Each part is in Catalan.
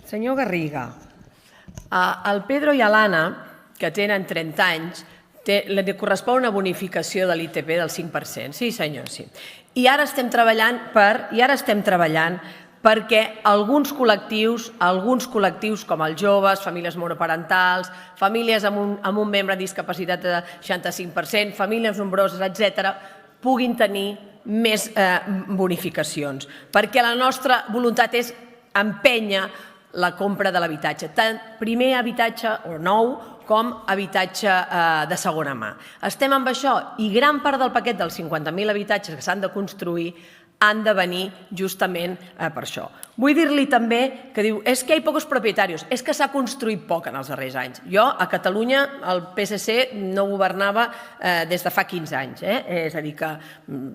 Senyor Garriga, al Pedro i a l'Anna, que tenen 30 anys, li correspon una bonificació de l'ITP del 5%. Sí, senyor, sí. I ara estem treballant perquè alguns col·lectius com els joves, famílies monoparentals, famílies amb un membre amb discapacitat de 65%, famílies nombroses, etc., puguin tenir més bonificacions. Perquè la nostra voluntat és empènyer la compra de l'habitatge, tant primer habitatge nou com habitatge de segona mà. Estem amb això i gran part del paquet dels 50.000 habitatges que s'han de construir han de venir justament per això. Vull dir-li també que diu és que hi ha pocs propietaris, és que s'ha construït poc en els darrers anys. Jo, a Catalunya, el PSC no governava des de fa 15 anys. És a dir que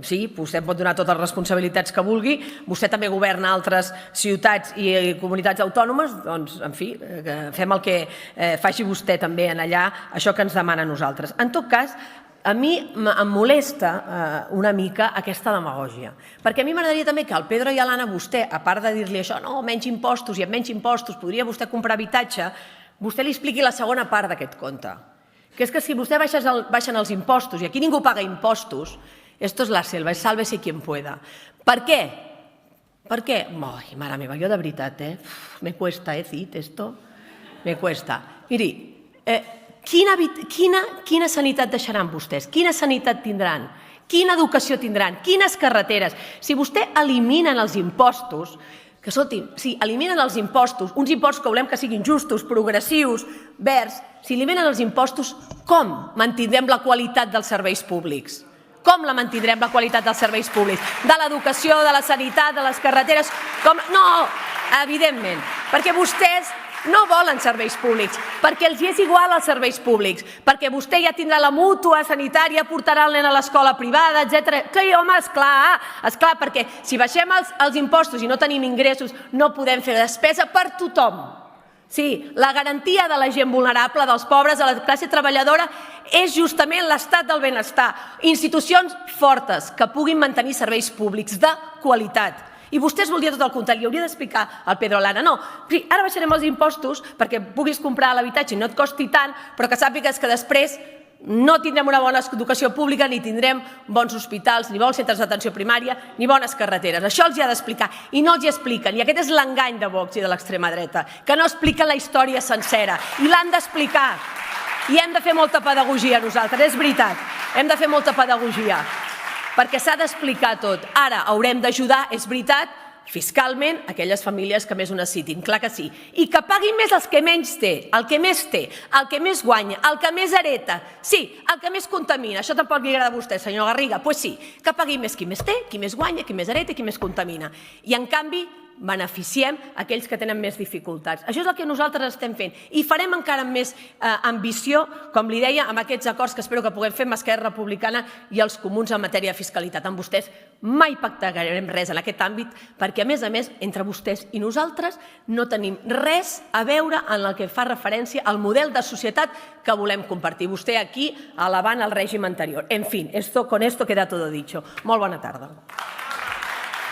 sí, vostè pot donar totes les responsabilitats que vulgui, vostè també governa altres ciutats i comunitats autònomes, doncs, en fi, fem el que faci vostè també en allà, això que ens demana a nosaltres. En tot cas, a mi em molesta una mica aquesta demagògia, perquè a mi m'agradaria també que al Pedro i a l'Anna vostè, a part de dir-li això, no, menys impostos i amb menys impostos podria vostè comprar habitatge, vostè li expliqui la segona part d'aquest conte, que és que si vostè baixen els impostos, i aquí ningú paga impostos, esto es la selva, es sálvese quien pueda. Per què? Per què? Ai, mare meva, jo de veritat, me cuesta, Cid, esto, me cuesta. Miri, quina sanitat deixaran vostès? Quina sanitat tindran? Quina educació tindran? Quines carreteres? Si vostè eliminen els impostos, que escolti, si eliminen els impostos, uns impostos que volem que siguin justos, progressius, verds, si eliminen els impostos, com mantindrem la qualitat dels serveis públics? Com la mantindrem, la qualitat dels serveis públics? De l'educació, de la sanitat, de les carreteres? No, evidentment, perquè vostès no volen serveis públics, perquè els és igual als serveis públics, perquè vostè ja tindrà la mútua sanitària, portarà el nen a l'escola privada, etc. Que home, esclar, perquè si baixem els impostos i no tenim ingressos, no podem fer despesa per tothom. Sí, la garantia de la gent vulnerable, dels pobres, de la classe treballadora, és justament l'estat del benestar. Institucions fortes que puguin mantenir serveis públics de qualitat. I vostès voldrien tot el contrari, hauria d'explicar al Pedro i a l'Anna. No, ara baixarem els impostos perquè puguis comprar l'habitatge i no et costi tant, però que sàpigues que després no tindrem una bona educació pública, ni tindrem bons hospitals, ni bons centres d'atenció primària, ni bones carreteres. Això els hi ha d'explicar i no els hi expliquen. I aquest és l'engany de Vox i de l'extrema dreta, que no expliquen la història sencera i l'han d'explicar. I hem de fer molta pedagogia nosaltres, és veritat, hem de fer molta pedagogia. Perquè s'ha d'explicar tot. Ara haurem d'ajudar, és veritat, fiscalment, aquelles famílies que més ho necessitin, clar que sí. I que paguin més els que menys té, el que més té, el que més guanya, el que més hereta. Sí, el que més contamina. Això tampoc li agrada a vostè, senyor Garriga. Doncs sí, que pagui més qui més té, qui més guanya, qui més hereta i qui més contamina. I en canvi, beneficiem aquells que tenen més dificultats. Això és el que nosaltres estem fent i farem encara amb més ambició, com li deia, amb aquests acords que espero que puguem fer amb Esquerra Republicana i els comuns en matèria de fiscalitat. Amb vostès mai pactarem res en aquest àmbit perquè, a més, entre vostès i nosaltres no tenim res a veure en el que fa referència al model de societat que volem compartir. Vostè aquí alabant el règim anterior. En fin, con esto queda todo dicho. Molt bona tarda.